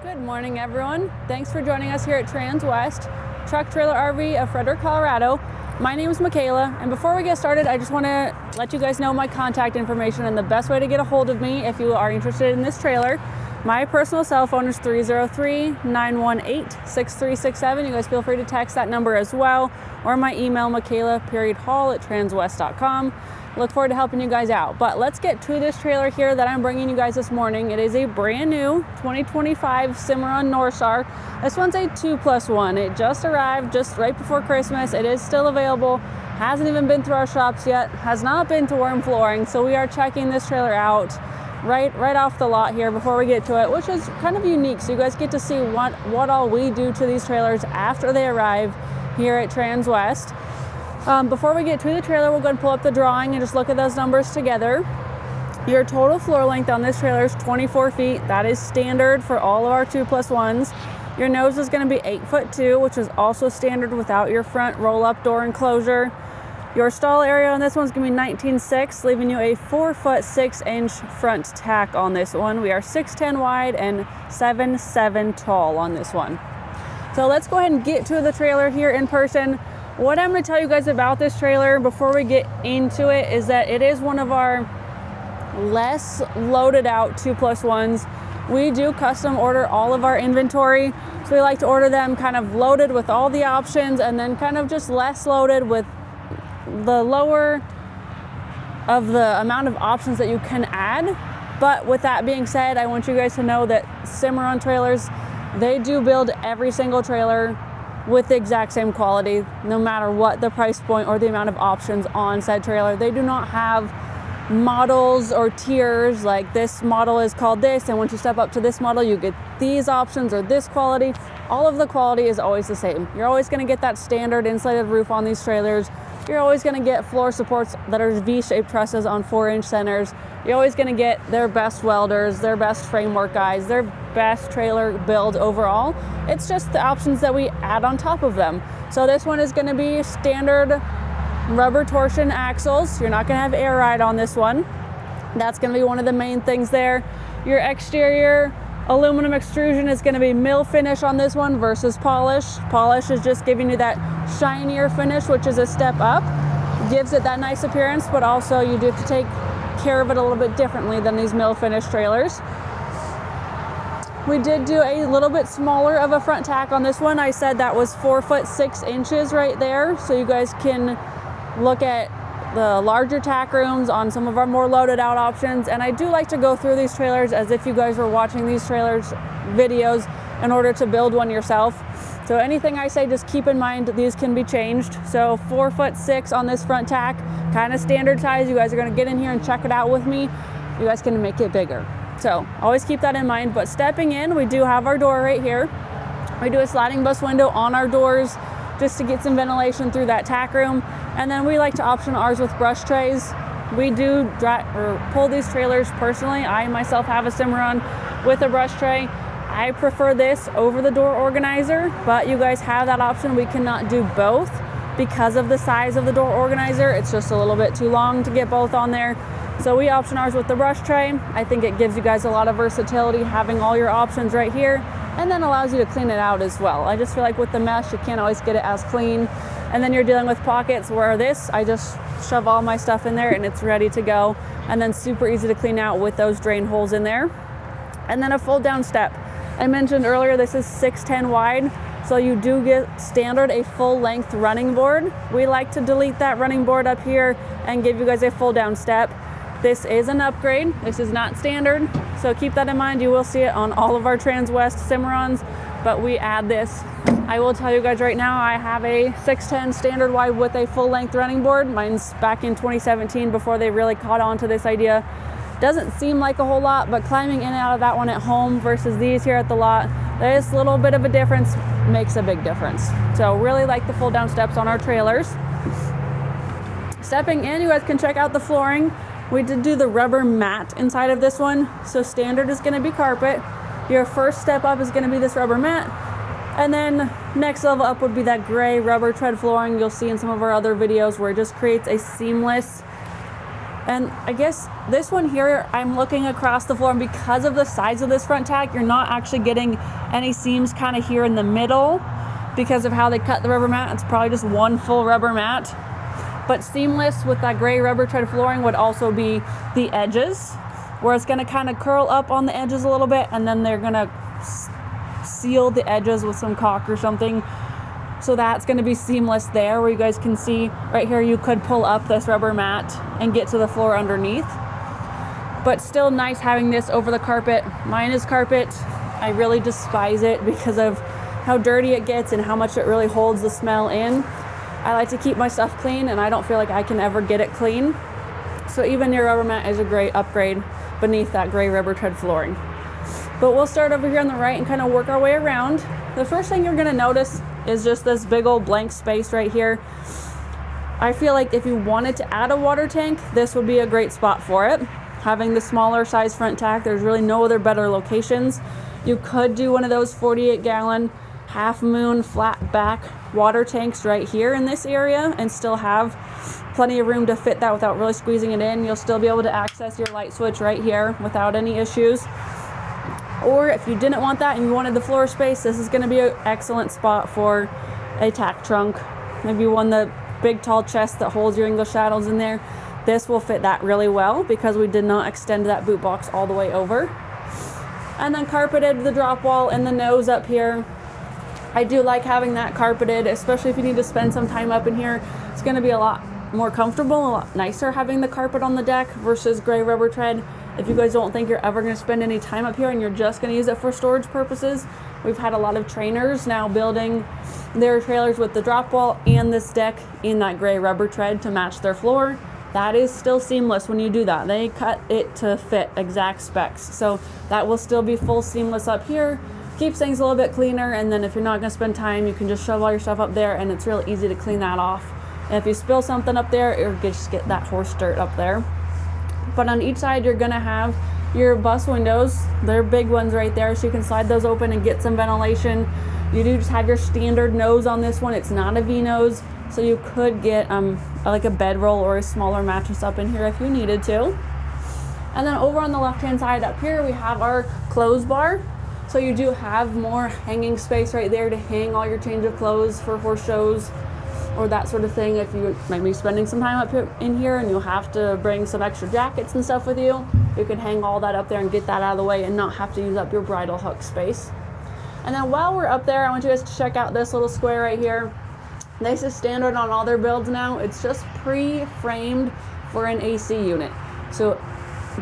Good morning, everyone. Thanks for joining us here at Transwest, Truck Trailer RV of Frederick, Colorado. My name is Michaela, and before we get started, I just want to let you guys know my contact information and the best way to get a hold of me if you are interested in this trailer. My personal cell phone is 303-918-6367. You guys feel free to text that number as well, or my email, michaela.hall@transwest.com. Look forward to helping you guys out. But let's get to this trailer here that I'm bringing you guys this morning. It is a brand new 2025 Cimarron Norstar. This one's a 2+1. It just arrived just right before Christmas. It is still available. Hasn't even been through our shops yet. Has not been to Werm flooring. So we are checking this trailer out right off the lot here before we get to it, which is kind of unique. So you guys get to see what all we do to these trailers after they arrive here at Transwest. Before we get to the trailer, we'll go and pull up the drawing and just look at those numbers together. Your total floor length on this trailer is 24 feet. That is standard for all of our 2+1s. Your nose is going to be 8'2", which is also standard without your front roll-up door enclosure. Your stall area on this one's going to be 19.6, leaving you a 4'6" front tack on this one. We are 6'10" wide and 7'7" tall on this one. So let's go ahead and get to the trailer here in person. What I'm going to tell you guys about this trailer before we get into it is that it is one of our less loaded out 2+1s. We do custom order all of our inventory, so we like to order them kind of loaded with all the options and then kind of just less loaded with the lower of the amount of options that you can add. But with that being said, I want you guys to know that Cimarron trailers, they do build every single trailer with the exact same quality, no matter what the price point or the amount of options on said trailer. They do not have models or tiers like this model is called this, and once you step up to this model, you get these options or this quality. All of the quality is always the same. You're always gonna get that standard insulated roof on these trailers. You're always gonna get floor supports that are V-shaped trusses on 4-inch centers. You're always gonna get their best welders, their best framework guys, their best trailer build overall. It's just the options that we add on top of them. So this one is gonna be standard rubber torsion axles. You're not gonna have air ride on this one. That's gonna be one of the main things there. Your exterior aluminum extrusion is gonna be mill finish on this one versus polish. Polish is just giving you that shinier finish, which is a step up. Gives it that nice appearance, but also you do have to take care of it a little bit differently than these mill finish trailers. We did do a little bit smaller of a front tack on this one. I said that was 4'6" right there, so you guys can look at the larger tack rooms on some of our more loaded out options. And I do like to go through these trailers as if you guys were watching these trailers videos in order to build one yourself. So anything I say, just keep in mind these can be changed. So 4'6" on this front tack, kind of standard size. You guys are going to get in here and check it out with me. You guys can make it bigger. So always keep that in mind. But stepping in, we do have our door right here. We do a sliding bus window on our doors just to get some ventilation through that tack room. And then we like to option ours with brush trays. We do pull these trailers personally. I myself have a Cimarron with a brush tray. I prefer this over the door organizer, but you guys have that option. We cannot do both because of the size of the door organizer. It's just a little bit too long to get both on there. So we option ours with the brush tray. I think it gives you guys a lot of versatility having all your options right here, and then allows you to clean it out as well. I just feel like with the mesh, you can't always get it as clean. And then you're dealing with pockets, where this, I just shove all my stuff in there and it's ready to go. And then super easy to clean out with those drain holes in there. And then a fold down step. I mentioned earlier, this is 6'10" wide. So you do get standard a full length running board. We like to delete that running board up here and give you guys a fold down step. This is an upgrade. This is not standard. So keep that in mind. You will see it on all of our Transwest Cimarrons, but we add this. I will tell you guys right now, I have a 6'10" standard wide with a full length running board. Mine's back in 2017 before they really caught on to this idea. Doesn't seem like a whole lot, but climbing in and out of that one at home versus these here at the lot, this little bit of a difference makes a big difference. So really like the fold down steps on our trailers. Stepping in, you guys can check out the flooring. We did do the rubber mat inside of this one. So standard is gonna be carpet. Your first step up is gonna be this rubber mat. And then next level up would be that gray rubber tread flooring you'll see in some of our other videos, where it just creates a seamless And I guess this one here, I'm looking across the floor, and because of the size of this front tack, you're not actually getting any seams kind of here in the middle because of how they cut the rubber mat. It's probably just one full rubber mat. But seamless with that gray rubber tread flooring would also be the edges, where it's going to kind of curl up on the edges a little bit, and then they're going to seal the edges with some caulk or something. So that's going to be seamless there, where you guys can see right here, you could pull up this rubber mat and get to the floor underneath. But still nice having this over the carpet. Mine is carpet. I really despise it because of how dirty it gets and how much it really holds the smell in. I like to keep my stuff clean, and I don't feel like I can ever get it clean. So even your rubber mat is a great upgrade beneath that gray rubber tread flooring. But we'll start over here on the right and kind of work our way around. The first thing you're going to notice is just this big old blank space right here. I feel like if you wanted to add a water tank, this would be a great spot for it. Having the smaller size front tack, there's really no other better locations. You could do one of those 48 gallon half moon flat back water tanks right here in this area and still have plenty of room to fit that without really squeezing it in. You'll still be able to access your light switch right here without any issues. Or if you didn't want that and you wanted the floor space, this is going to be an excellent spot for a tack trunk. Maybe one of the big tall chests that holds your English saddles in there. This will fit that really well because we did not extend that boot box all the way over. And then carpeted the drop wall and the nose up here. I do like having that carpeted, especially if you need to spend some time up in here. It's going to be a lot more comfortable, a lot nicer having the carpet on the deck versus gray rubber tread. If you guys don't think you're ever going to spend any time up here and you're just going to use it for storage purposes, we've had a lot of trainers now building their trailers with the drop wall and this deck in that gray rubber tread to match their floor. That is still seamless when you do that. They cut it to fit exact specs. So that will still be full seamless up here. Keeps things a little bit cleaner, and then if you're not going to spend time, you can just shove all your stuff up there, and it's real easy to clean that off. And if you spill something up there, or just get that horse dirt up there. But on each side, you're going to have your bus windows. They're big ones right there, so you can slide those open and get some ventilation. You do just have your standard nose on this one. It's not a V-nose, so you could get like a bedroll or a smaller mattress up in here if you needed to. And then over on the left-hand side up here, we have our clothes bar. So you do have more hanging space right there to hang all your change of clothes for horse shows or that sort of thing. If you might be spending some time up here, in here and you'll have to bring some extra jackets and stuff with you, you can hang all that up there and get that out of the way and not have to use up your bridle hook space. And then while we're up there, I want you guys to check out this little square right here. This is standard on all their builds now. It's just pre-framed for an AC unit. So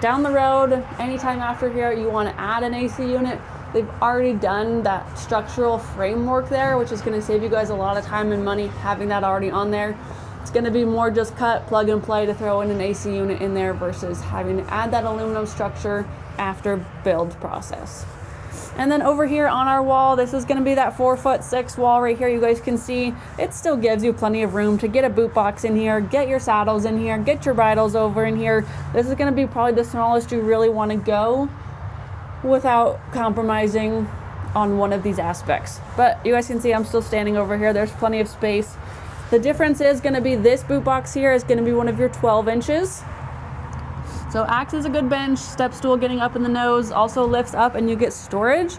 down the road, anytime after here, you want to add an AC unit, they've already done that structural framework there, which is going to save you guys a lot of time and money having that already on there. It's going to be more just cut, plug and play to throw in an AC unit in there versus having to add that aluminum structure after build process. And then over here on our wall, this is going to be that 4'6" wall right here. You guys can see it still gives you plenty of room to get a boot box in here, get your saddles in here, get your bridles over in here. This is going to be probably the smallest you really want to go without compromising on one of these aspects. But you guys can see I'm still standing over here. There's plenty of space. The difference is going to be this boot box here is going to be one of your 12 inches. So acts as a good bench, step stool getting up in the nose, also lifts up and you get storage.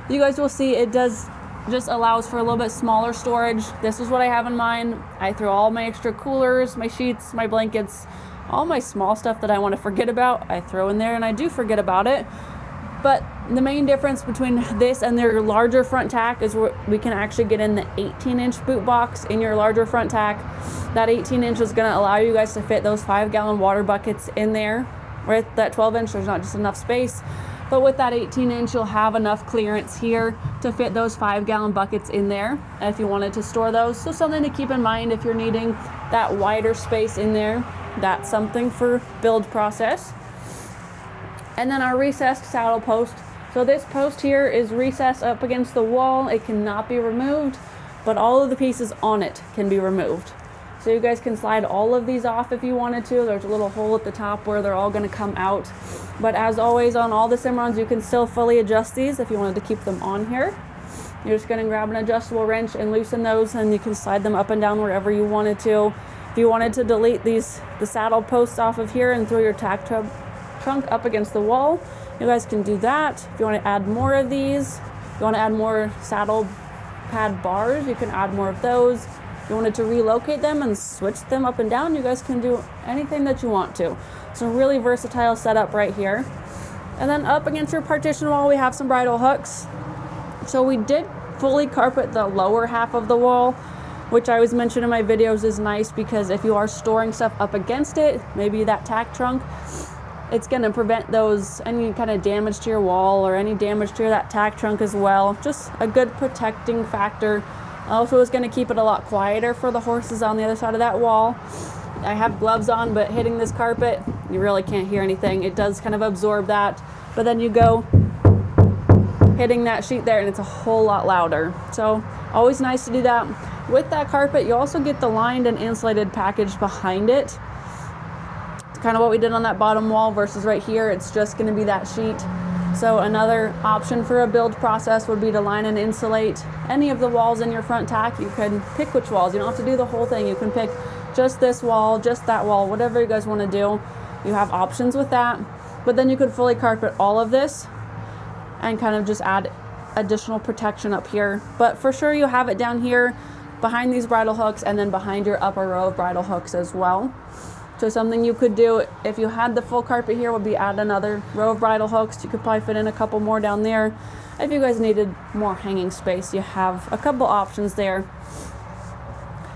You guys will see it does just allows for a little bit smaller storage. This is what I have in mind. I throw all my extra coolers, my sheets, my blankets, all my small stuff that I want to forget about, I throw in there, and I do forget about it. But the main difference between this and their larger front tack is we can actually get in the 18-inch boot box in your larger front tack. That 18-inch is going to allow you guys to fit those 5-gallon water buckets in there. With that 12-inch, there's not just enough space. But with that 18-inch, you'll have enough clearance here to fit those 5-gallon buckets in there if you wanted to store those. So something to keep in mind if you're needing that wider space in there. That's something for build process. And then our recessed saddle post. So this post here is recessed up against the wall. It cannot be removed, but all of the pieces on it can be removed. So you guys can slide all of these off if you wanted to. There's a little hole at the top where they're all going to come out. But as always on all the Cimarrons, you can still fully adjust these if you wanted to keep them on here. You're just going to grab an adjustable wrench and loosen those, and you can slide them up and down wherever you wanted to. If you wanted to delete the saddle posts off of here and throw your tack trunk up against the wall, you guys can do that. If you want to add more of these, if you want to add more saddle pad bars, you can add more of those. If you wanted to relocate them and switch them up and down, you guys can do anything that you want to. So really versatile setup right here. And then up against your partition wall, we have some bridle hooks. So we did fully carpet the lower half of the wall, which I always mention in my videos is nice because if you are storing stuff up against it, maybe that tack trunk, it's going to prevent any kind of damage to your wall or any damage to that tack trunk as well. Just a good protecting factor. Also, it's going to keep it a lot quieter for the horses on the other side of that wall. I have gloves on, but hitting this carpet, you really can't hear anything. It does kind of absorb that, but then you go hitting that sheet there and it's a whole lot louder. So always nice to do that. With that carpet, you also get the lined and insulated package behind it. It's kind of what we did on that bottom wall versus right here, it's just going to be that sheet. So another option for a build process would be to line and insulate any of the walls in your front tack. You can pick which walls. You don't have to do the whole thing. You can pick just this wall, just that wall, whatever you guys want to do. You have options with that. But then you could fully carpet all of this and kind of just add additional protection up here. But for sure you have it down here behind these bridle hooks and then behind your upper row of bridle hooks as well. So something you could do if you had the full carpet here would be add another row of bridle hooks. You could probably fit in a couple more down there. If you guys needed more hanging space, you have a couple options there.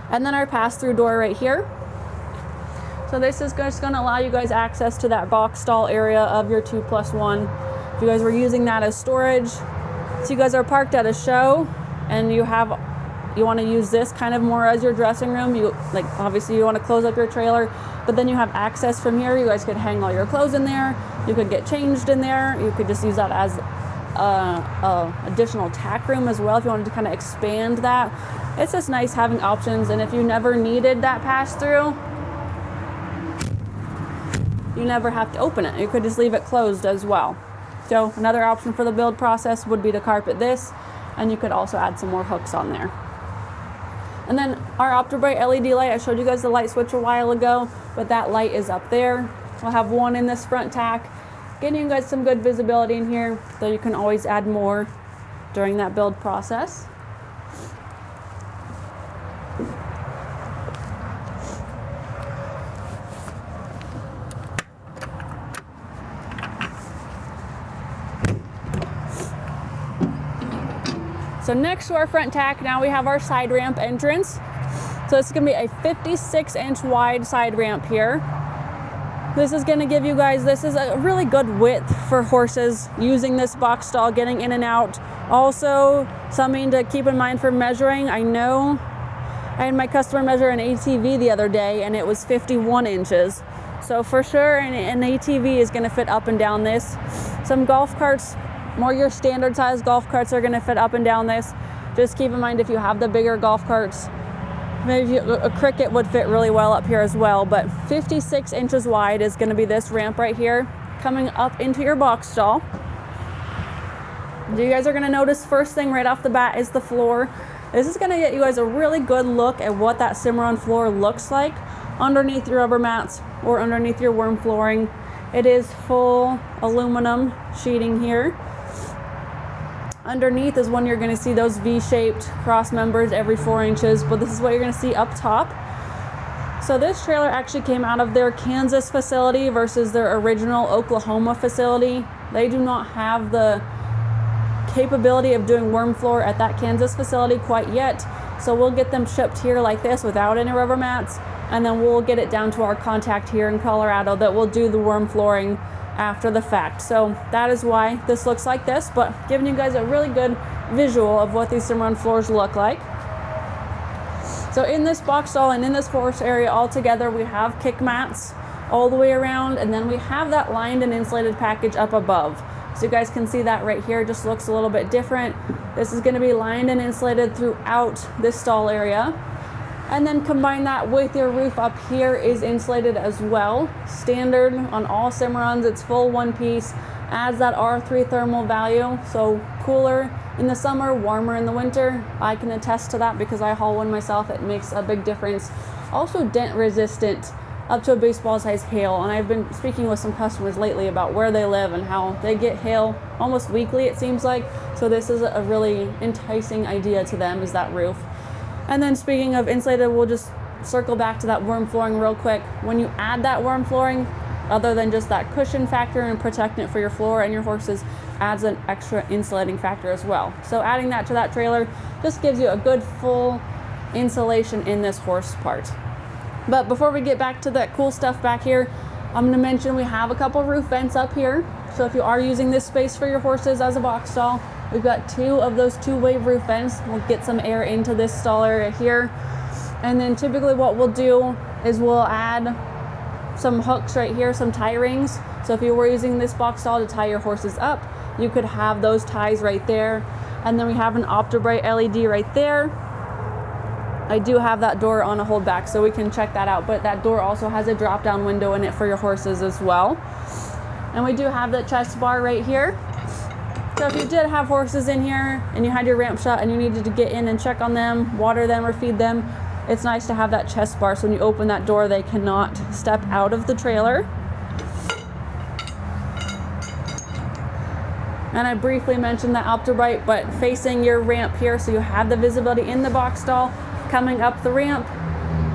And then our pass-through door right here. So this is just going to allow you guys access to that box stall area of your 2+1. If you guys were using that as storage, so you guys are parked at a show and you want to use this kind of more as your dressing room. Obviously you want to close up your trailer, but then you have access from here. You guys could hang all your clothes in there. You could get changed in there. You could just use that as additional tack room as well if you wanted to kind of expand that. It's just nice having options, and if you never needed that pass through, you never have to open it. You could just leave it closed as well. So another option for the build process would be to carpet this, and you could also add some more hooks on there. And then our OptiBrite LED light, I showed you guys the light switch a while ago, but that light is up there. We'll have one in this front tack, getting you guys some good visibility in here, so you can always add more during that build process. So next to our front tack, now we have our side ramp entrance. So it's gonna be a 56-inch wide side ramp here. This is gonna give you guys, this is a really good width for horses using this box stall, getting in and out. Also, something to keep in mind for measuring. I know I had my customer measure an ATV the other day and it was 51 inches. So for sure, an ATV is gonna fit up and down this. Some golf carts, more your standard size golf carts, are gonna fit up and down this. Just keep in mind if you have the bigger golf carts, maybe a Cricket would fit really well up here as well, but 56 inches wide is gonna be this ramp right here, coming up into your box stall. You guys are gonna notice first thing right off the bat is the floor. This is gonna get you guys a really good look at what that Cimarron floor looks like underneath your rubber mats or underneath your worm flooring. It is full aluminum sheeting here. Underneath is when you're going to see those V-shaped cross members every 4 inches, but this is what you're going to see up top. So this trailer actually came out of their Kansas facility versus their original Oklahoma facility. They do not have the capability of doing worm floor at that Kansas facility quite yet. So we'll get them shipped here like this without any rubber mats, and then we'll get it down to our contact here in Colorado that will do the worm flooring after the fact. So that is why this looks like this, but giving you guys a really good visual of what these Cimarron floors look like. So in this box stall and in this force area all together, we have kick mats all the way around, and then we have that lined and insulated package up above. So you guys can see that right here, just looks a little bit different. This is going to be lined and insulated throughout this stall area. And then combine that with your roof up here is insulated as well. Standard on all Cimarrons, it's full one piece, adds that R3 thermal value. So cooler in the summer, warmer in the winter. I can attest to that because I haul one myself. It makes a big difference also dent resistant up to a baseball size hail. And I've been speaking with some customers lately about where they live and how they get hail almost weekly, it seems like. So this is a really enticing idea to them, is that roof. And then speaking of insulated, we'll just circle back to that Werm flooring real quick. When you add that Werm flooring, other than just that cushion factor and protecting it for your floor and your horses, adds an extra insulating factor as well. So adding that to that trailer just gives you a good full insulation in this horse part. But before we get back to that cool stuff back here, I'm going to mention we have a couple roof vents up here. So if you are using this space for your horses as a box stall, we've got 2 of those 2-way roof vents. We'll get some air into this stall area here. And then typically what we'll do is we'll add some hooks right here, some tie rings. So if you were using this box stall to tie your horses up, you could have those ties right there. And then we have an OptiBright LED right there. I do have that door on a holdback, so we can check that out. But that door also has a drop down window in it for your horses as well. And we do have the chest bar right here. So if you did have horses in here and you had your ramp shut and you needed to get in and check on them, water them or feed them, it's nice to have that chest bar, so when you open that door, they cannot step out of the trailer. And I briefly mentioned the OptiBright, but facing your ramp here, so you have the visibility in the box stall, coming up the ramp,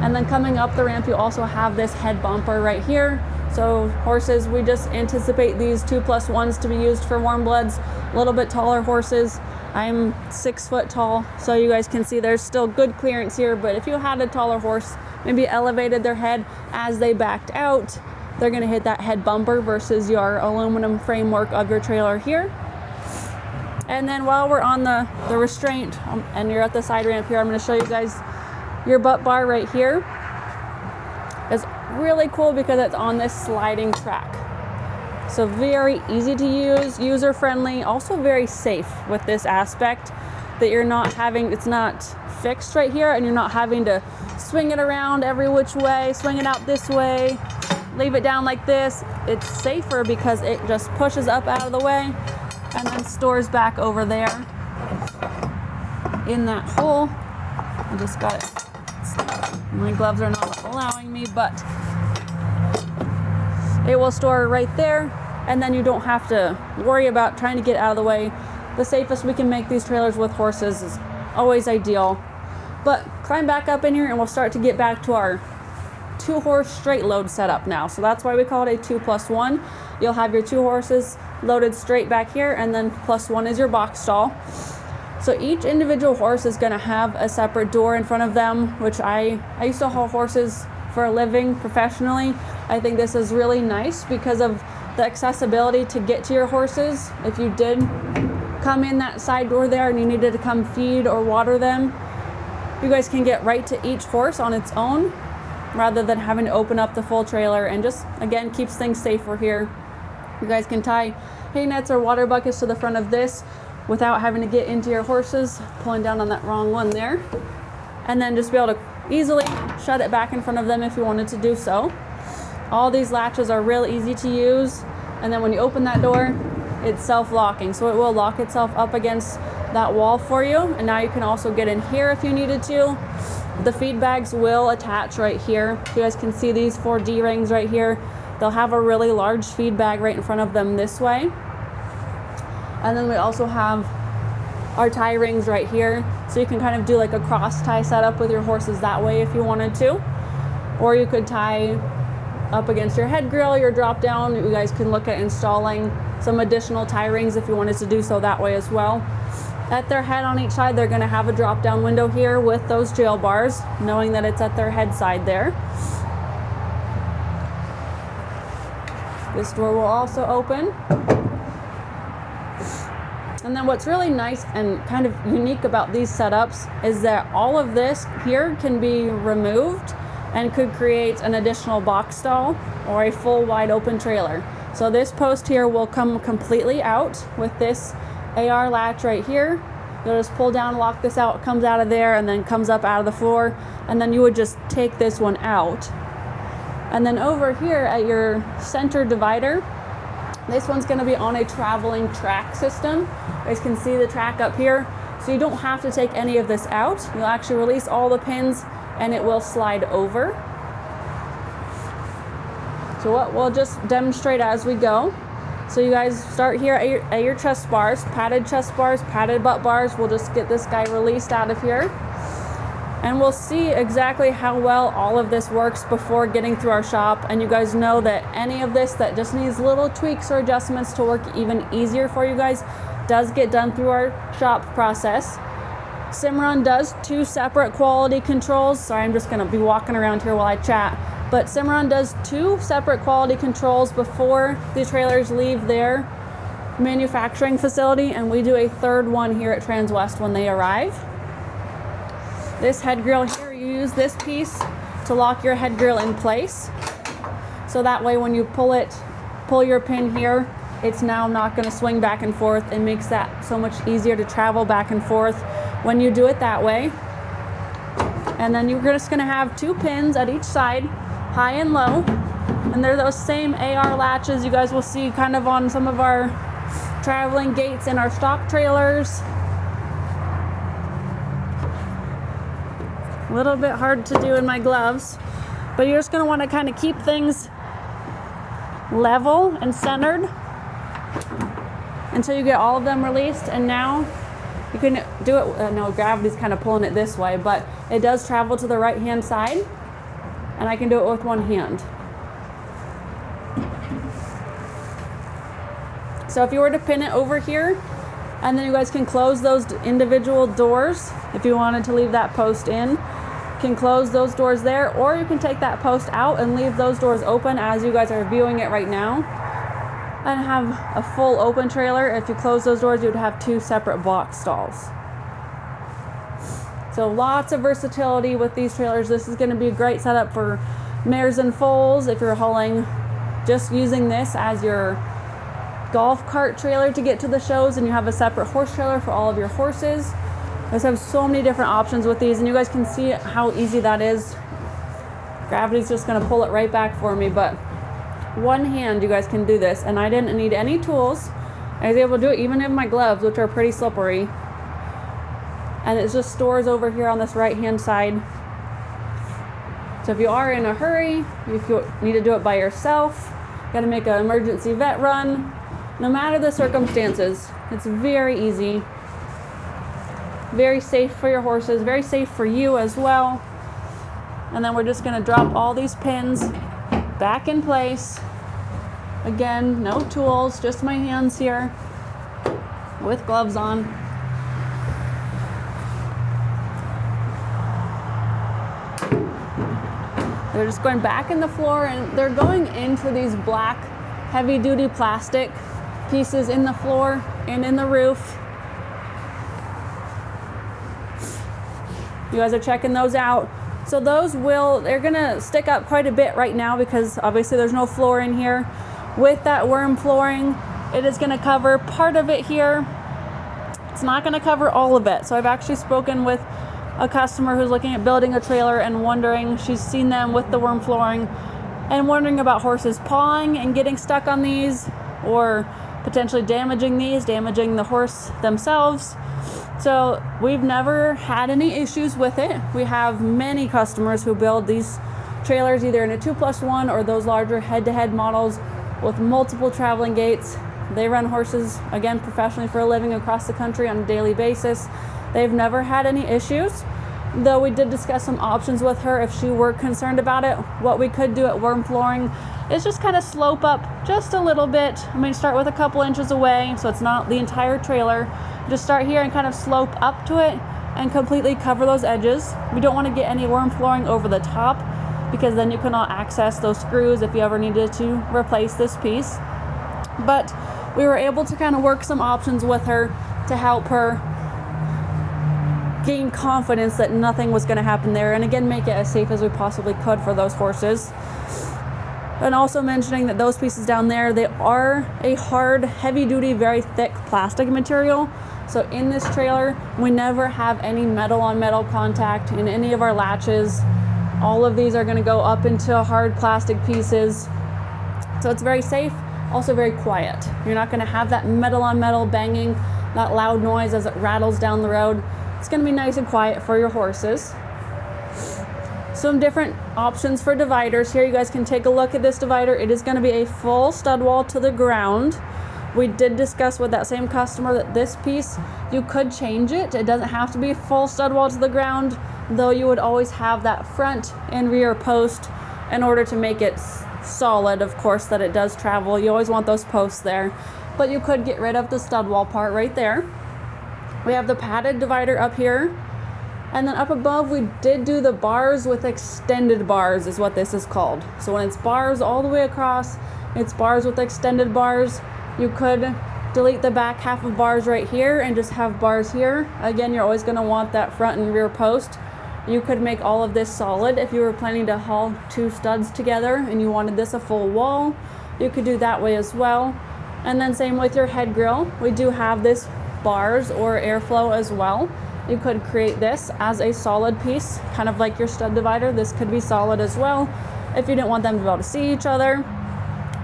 and then coming up the ramp, you also have this head bumper right here. So horses, we just anticipate these 2+1s to be used for Warmbloods, a little bit taller horses. I'm 6 foot tall, so you guys can see there's still good clearance here, but if you had a taller horse, maybe elevated their head as they backed out, they're gonna hit that head bumper versus your aluminum framework of your trailer here. And then while we're on the restraint and you're at the side ramp here, I'm gonna show you guys your butt bar right here. It's really cool because it's on this sliding track. So very easy to use, user friendly, also very safe with this aspect that you're not having, it's not fixed right here and you're not having to swing it around every which way, swing it out this way, leave it down like this. It's safer because it just pushes up out of the way and then stores back over there in that hole. I just got it. My gloves are not allowing me, but it will store right there, and then you don't have to worry about trying to get out of the way. The safest we can make these trailers with horses is always ideal. But climb back up in here and we'll start to get back to our 2-horse straight load setup now. So that's why we call it a 2+1. You'll have your 2 horses loaded straight back here, and then +1 is your box stall. So each individual horse is going to have a separate door in front of them, which I used to haul horses for a living professionally. I think this is really nice because of the accessibility to get to your horses. If you did come in that side door there and you needed to come feed or water them, you guys can get right to each horse on its own rather than having to open up the full trailer, and just again keeps things safer here. You guys can tie hay nets or water buckets to the front of this without having to get into your horses, pulling down on that wrong one there, and then just be able to easily shut it back in front of them if you wanted to do so. All these latches are real easy to use, and then when you open that door, it's self-locking, so it will lock itself up against that wall for you. And now you can also get in here if you needed to. The feed bags will attach right here. You guys can see these 4 D-rings right here. They'll have a really large feed bag right in front of them this way. And then we also have our tie rings right here, so you can kind of do like a cross tie setup with your horses that way if you wanted to. Or you could tie up against your head grill, your drop down. You guys can look at installing some additional tie rings if you wanted to do so that way as well. At their head on each side, they're going to have a drop down window here with those jail bars, knowing that it's at their head side there. This door will also open. And then what's really nice and kind of unique about these setups is that all of this here can be removed and could create an additional box stall or a full wide open trailer. So this post here will come completely out with this AR latch right here. You'll just pull down, lock this out, it comes out of there and then comes up out of the floor, and then you would just take this one out. And then over here at your center divider, this one's going to be on a traveling track system. You guys can see the track up here, so you don't have to take any of this out. You'll actually release all the pins and it will slide over. So what we'll just demonstrate as we go. So you guys start here at your chest bars, padded butt bars. We'll just get this guy released out of here. And we'll see exactly how well all of this works before getting through our shop. And you guys know that any of this that just needs little tweaks or adjustments to work even easier for you guys does get done through our shop process. Cimarron does 2 separate quality controls. Sorry, I'm just gonna be walking around here while I chat. But Cimarron does 2 separate quality controls before the trailers leave their manufacturing facility, and we do a 3rd one here at Transwest when they arrive. This head grill here, you use this piece to lock your head grill in place. So that way when you pull your pin here, it's now not gonna swing back and forth. It makes that so much easier to travel back and forth when you do it that way. And then you're just gonna have 2 pins at each side, high and low. And they're those same AR latches you guys will see kind of on some of our traveling gates in our stock trailers. A little bit hard to do in my gloves, but you're just going to want to kind of keep things level and centered until you get all of them released. And now you can do it, no, gravity's kind of pulling it this way, but it does travel to the right hand side, and I can do it with one hand. So if you were to pin it over here, and then you guys can close those individual doors if you wanted to leave that post in. Can close those doors there, or you can take that post out and leave those doors open as you guys are viewing it right now, and have a full open trailer. If you close those doors, you would have 2 separate box stalls. So lots of versatility with these trailers. This is going to be a great setup for mares and foals if you're hauling, just using this as your golf cart trailer to get to the shows, and you have a separate horse trailer for all of your horses. I just have so many different options with these, and you guys can see how easy that is. Gravity's just gonna pull it right back for me, but one hand you guys can do this, and I didn't need any tools. I was able to do it even in my gloves, which are pretty slippery. And it just stores over here on this right hand side. So if you are in a hurry, if you need to do it by yourself, gotta make an emergency vet run, no matter the circumstances, it's very easy. Very safe for your horses, very safe for you as well. And then we're just gonna drop all these pins back in place. Again, no tools, just my hands here with gloves on. They're just going back in the floor, and they're going into these black heavy duty plastic pieces in the floor and in the roof. You guys are checking those out. So those they're gonna stick up quite a bit right now because obviously there's no floor in here. With that Werm flooring, it is gonna cover part of it here. It's not gonna cover all of it. So I've actually spoken with a customer who's looking at building a trailer and wondering, she's seen them with the Werm flooring and wondering about horses pawing and getting stuck on these, or potentially damaging the horse themselves. So we've never had any issues with it. We have many customers who build these trailers either in a 2+1 or those larger head-to-head models with multiple traveling gates. They run horses, again, professionally for a living across the country on a daily basis. They've never had any issues, though we did discuss some options with her if she were concerned about it. What we could do at Werm flooring is just kind of slope up just a little bit. I mean, start with a couple inches away so it's not the entire trailer. Just start here and kind of slope up to it and completely cover those edges. We don't want to get any Werm flooring over the top because then you cannot access those screws if you ever needed to replace this piece. But we were able to kind of work some options with her to help her gain confidence that nothing was going to happen there, and again, make it as safe as we possibly could for those horses. And also mentioning that those pieces down there, they are a hard, heavy duty, very thick plastic material. So in this trailer, we never have any metal on metal contact in any of our latches. All of these are going to go up into hard plastic pieces. So it's very safe, also very quiet. You're not going to have that metal on metal banging, that loud noise as it rattles down the road. It's going to be nice and quiet for your horses. Some different options for dividers here. You guys can take a look at this divider. It is going to be a full stud wall to the ground. We did discuss with that same customer that this piece, you could change it. It doesn't have to be full stud wall to the ground, though you would always have that front and rear post in order to make it solid, of course, that it does travel. You always want those posts there, but you could get rid of the stud wall part right there. We have the padded divider up here, and then up above we did do the bars with extended bars is what this is called. So when it's bars all the way across, it's bars with extended bars. You could delete the back half of bars right here and just have bars here. Again, you're always going to want that front and rear post. You could make all of this solid if you were planning to haul 2 studs together and you wanted this a full wall. You could do that way as well. And then same with your head grill. We do have this bars or airflow as well. You could create this as a solid piece, kind of like your stud divider. This could be solid as well if you didn't want them to be able to see each other.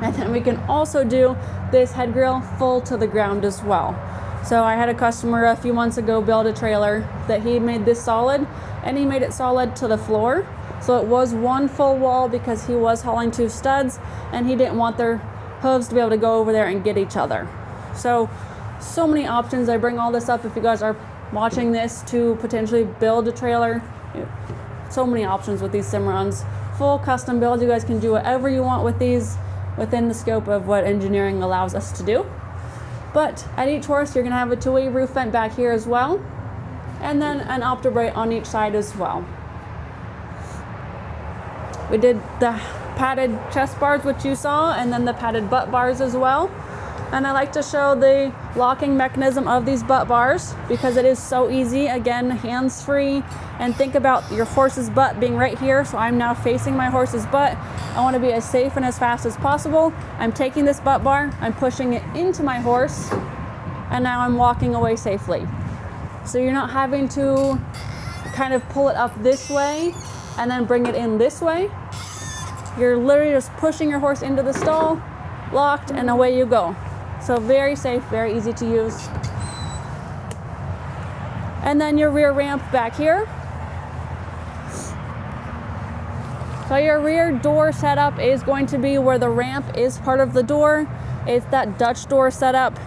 And then we can also do this head grill full to the ground as well. So I had a customer a few months ago build a trailer that he made this solid, and he made it solid to the floor. So it was one full wall because he was hauling 2 studs and he didn't want their hooves to be able to go over there and get each other. So many options. I bring all this up if you guys are watching this to potentially build a trailer. So many options with these Cimarrons. Full custom build. You guys can do whatever you want with these within the scope of what engineering allows us to do. But at each horse, you're going to have a 2-way roof vent back here as well, and then an optobright on each side as well. We did the padded chest bars, which you saw, and then the padded butt bars as well. And I like to show the locking mechanism of these butt bars because it is so easy. Again, hands-free, and think about your horse's butt being right here. So I'm now facing my horse's butt. I want to be as safe and as fast as possible. I'm taking this butt bar, I'm pushing it into my horse, and now I'm walking away safely. So you're not having to kind of pull it up this way and then bring it in this way. You're literally just pushing your horse into the stall, locked, and away you go. So very safe, very easy to use. And then your rear ramp back here. So your rear door setup is going to be where the ramp is part of the door. It's that Dutch door setup.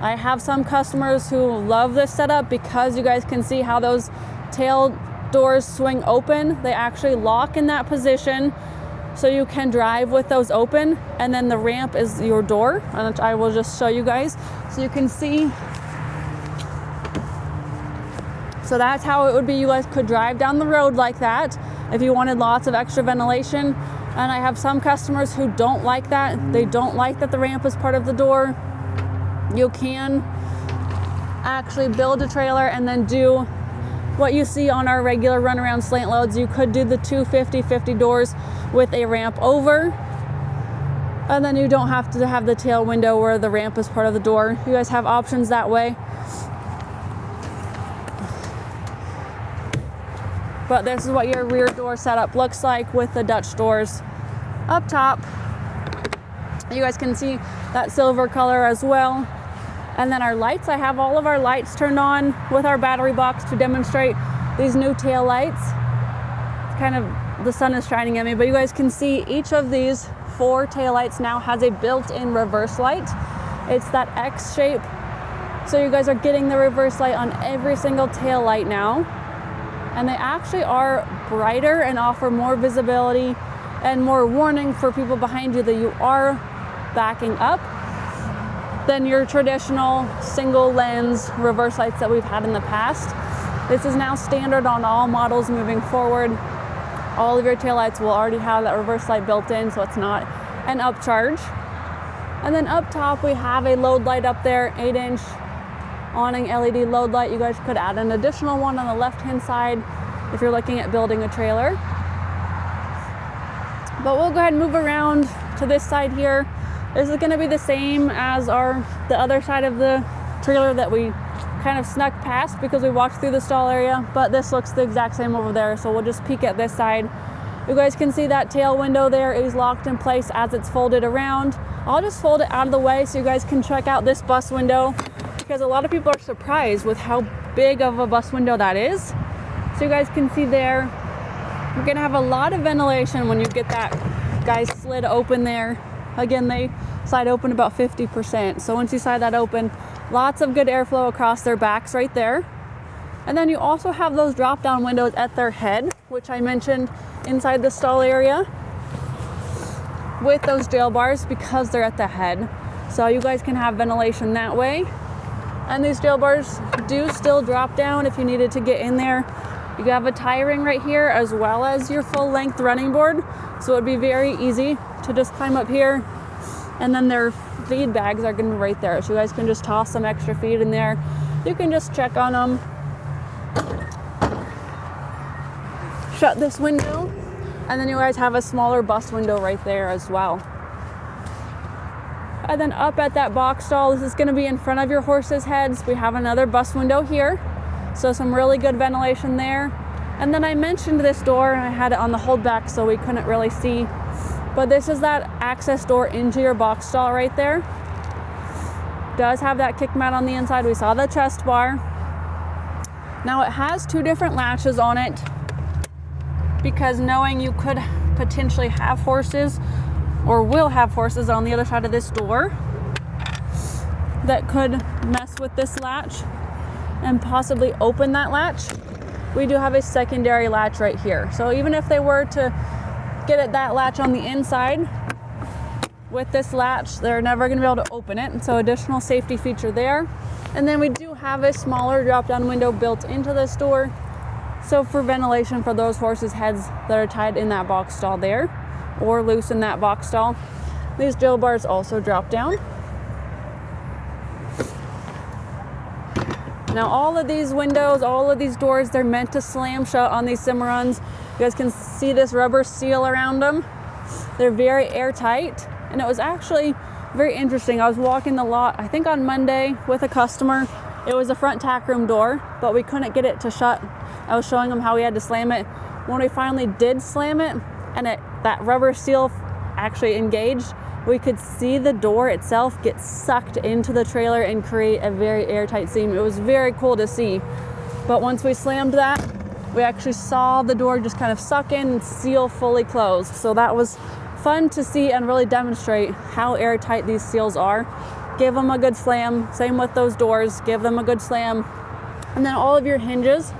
I have some customers who love this setup because you guys can see how those tail doors swing open. They actually lock in that position, so you can drive with those open, and then the ramp is your door, and I will just show you guys so you can see. So that's how it would be. You guys could drive down the road like that if you wanted lots of extra ventilation. And I have some customers who don't like that. They don't like that the ramp is part of the door. You can actually build a trailer and then do what you see on our regular runaround slant loads. You could do the 2 50/50 doors with a ramp over, and then you don't have to have the tail window where the ramp is part of the door. You guys have options that way. But this is what your rear door setup looks like with the Dutch doors up top. You guys can see that silver color as well. And then our lights, I have all of our lights turned on with our battery box to demonstrate these new tail lights. It's kind of, the sun is shining at me, but you guys can see each of these 4 tail lights now has a built-in reverse light. It's that X shape. So you guys are getting the reverse light on every single tail light now. And they actually are brighter and offer more visibility and more warning for people behind you that you are backing up than your traditional single lens reverse lights that we've had in the past. This is now standard on all models moving forward. All of your taillights will already have that reverse light built in, so it's not an upcharge. And then up top we have a load light up there, 8-inch awning LED load light. You guys could add an additional one on the left-hand side if you're looking at building a trailer. But we'll go ahead and move around to this side here. This is going to be the same as the other side of the trailer that we kind of snuck past because we walked through the stall area, but this looks the exact same over there, so we'll just peek at this side. You guys can see that tail window there is locked in place as it's folded around. I'll just fold it out of the way so you guys can check out this bus window, because a lot of people are surprised with how big of a bus window that is. So you guys can see there, You're gonna have a lot of ventilation when you get that guys slid open there. Again, they slide open about 50%. So once you slide that open, lots of good airflow across their backs right there. And then you also have those drop down windows at their head, which I mentioned inside the stall area with those jail bars because they're at the head. So you guys can have ventilation that way. And these jail bars do still drop down if you needed to get in there. You have a tie ring right here as well as your full length running board. So it would be very easy to just climb up here, and then their feed bags are gonna be right there. So you guys can just toss some extra feed in there. You can just check on them. Shut this window, and then you guys have a smaller bus window right there as well. And then up at that box stall, this is gonna be in front of your horses' heads. We have another bus window here. So some really good ventilation there. And then I mentioned this door, and I had it on the holdback so we couldn't really see. But this is that access door into your box stall right there. Does have that kick mat on the inside. We saw the chest bar. Now it has two different latches on it because knowing you could potentially have horses or will have horses on the other side of this door that could mess with this latch and possibly open that latch, we do have a secondary latch right here. So even if they were to get at that latch on the inside with this latch, they're never going to be able to open it. So additional safety feature there. And then we do have a smaller drop down window built into this door. So for ventilation for those horses' heads that are tied in that box stall there or loose in that box stall. These jail bars also drop down. Now all of these windows, all of these doors, they're meant to slam shut on these Cimarrons. You guys can see this rubber seal around them. They're very airtight, and it was actually very interesting. I was walking the lot, I think on Monday with a customer. It was a front tack room door, but we couldn't get it to shut. I was showing them how we had to slam it. When we finally did slam it, and that rubber seal actually engaged, we could see the door itself get sucked into the trailer and create a very airtight seam. It was very cool to see. But once we slammed that, we actually saw the door just kind of suck in and seal fully closed. So that was fun to see and really demonstrate how airtight these seals are. Give them a good slam. Same with those doors. Give them a good slam. And then all of your hinges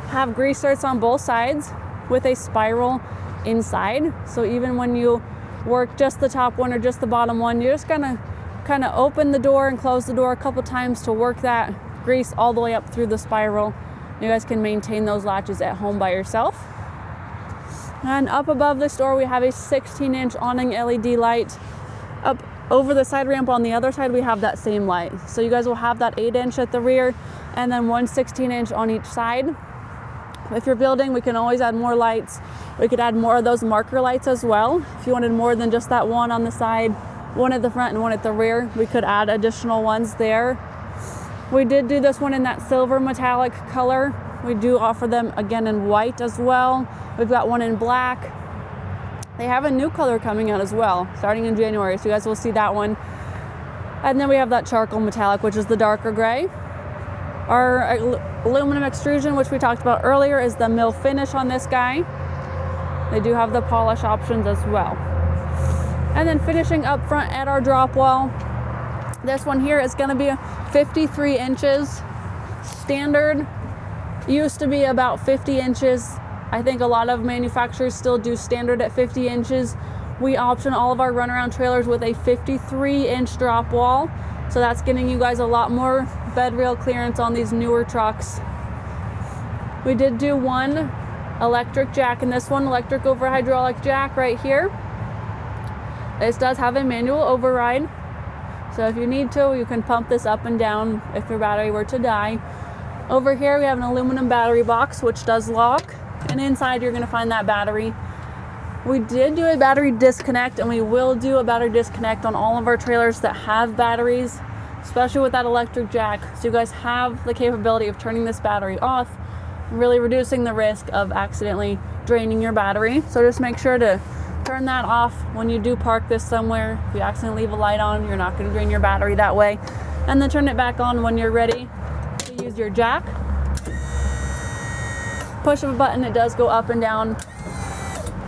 have grease zerks on both sides with a spiral inside. So even when you work just the top one or just the bottom one, you're just gonna kind of open the door and close the door a couple times to work that grease all the way up through the spiral. You guys can maintain those latches at home by yourself. And up above this door we have a 16-inch awning LED light. Up over the side ramp on the other side we have that same light. So you guys will have that 8-inch at the rear and then one 16-inch on each side. If you're building, we can always add more lights. We could add more of those marker lights as well. If you wanted more than just that one on the side, one at the front and one at the rear, we could add additional ones there. We did do this one in that silver metallic color. We do offer them again in white as well. We've got one in black. They have a new color coming out as well, starting in January, so you guys will see that one. And then we have that charcoal metallic, which is the darker gray. Our aluminum extrusion, which we talked about earlier, is the mill finish on this guy. They do have the polish options as well. And then finishing up front at our drop wall, this one here is going to be 53 inches. Standard used to be about 50 inches. I think a lot of manufacturers still do standard at 50 inches. We option all of our runaround trailers with a 53-inch drop wall. So that's getting you guys a lot more bed rail clearance on these newer trucks. We did do one electric jack in this one, electric over hydraulic jack right here. This does have a manual override. So if you need to, you can pump this up and down if your battery were to die. Over here we have an aluminum battery box which does lock, and inside you're going to find that battery. We did do a battery disconnect, and we will do a battery disconnect on all of our trailers that have batteries, especially with that electric jack. So you guys have the capability of turning this battery off, really reducing the risk of accidentally draining your battery. So just make sure to turn that off when you do park this somewhere. If you accidentally leave a light on, you're not going to drain your battery that way. And then turn it back on when you're ready to use your jack. Push of a button, it does go up and down.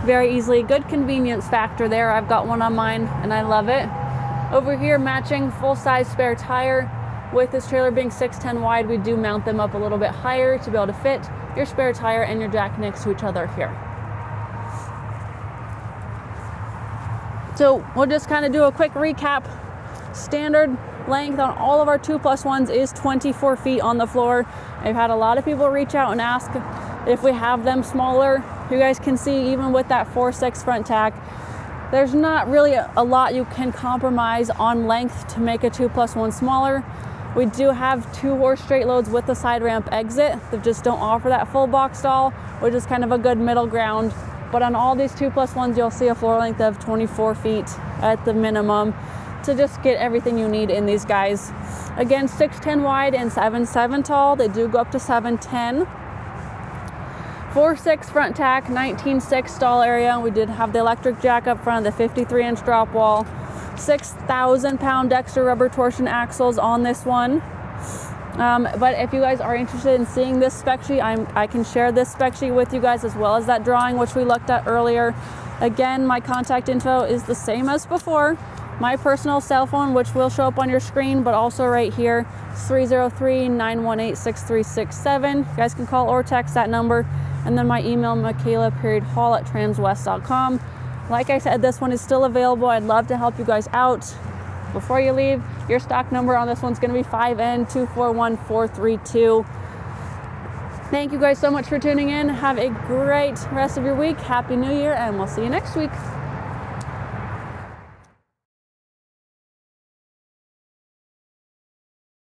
very easily. Good convenience factor there. I've got one on mine and I love it. Over here, matching full-size spare tire. With this trailer being 6'10" wide, we do mount them up a little bit higher to be able to fit your spare tire and your jack next to each other here. So we'll just kind of do a quick recap. Standard length on all of our 2+1s is 24 feet on the floor. I've had a lot of people reach out and ask if we have them smaller. You guys can see even with that 4.6 front tack, there's not really a lot you can compromise on length to make a 2+1 smaller. We do have 2 horse straight loads with the side ramp exit that just don't offer that full box stall, which is kind of a good middle ground. But on all these 2+1s, you'll see a floor length of 24 feet at the minimum to just get everything you need in these guys. Again, 6'10" wide and 7'7" tall. They do go up to 7'10". 4.6 front tack, 19.6 stall area. We did have the electric jack up front, the 53-inch drop wall. 6,000-pound Dexter rubber torsion axles on this one. But if you guys are interested in seeing this spec sheet, I can share this spec sheet with you guys as well as that drawing which we looked at earlier. Again, my contact info is the same as before. My personal cell phone, which will show up on your screen, but also right here, 303-918-6367. You guys can call or text that number. And then my email, michaela.hall@transwest.com. Like I said, this one is still available. I'd love to help you guys out. Before you leave, your stock number on this one's going to be 5N241432. Thank you guys so much for tuning in. Have a great rest of your week. Happy New Year, and we'll see you next week.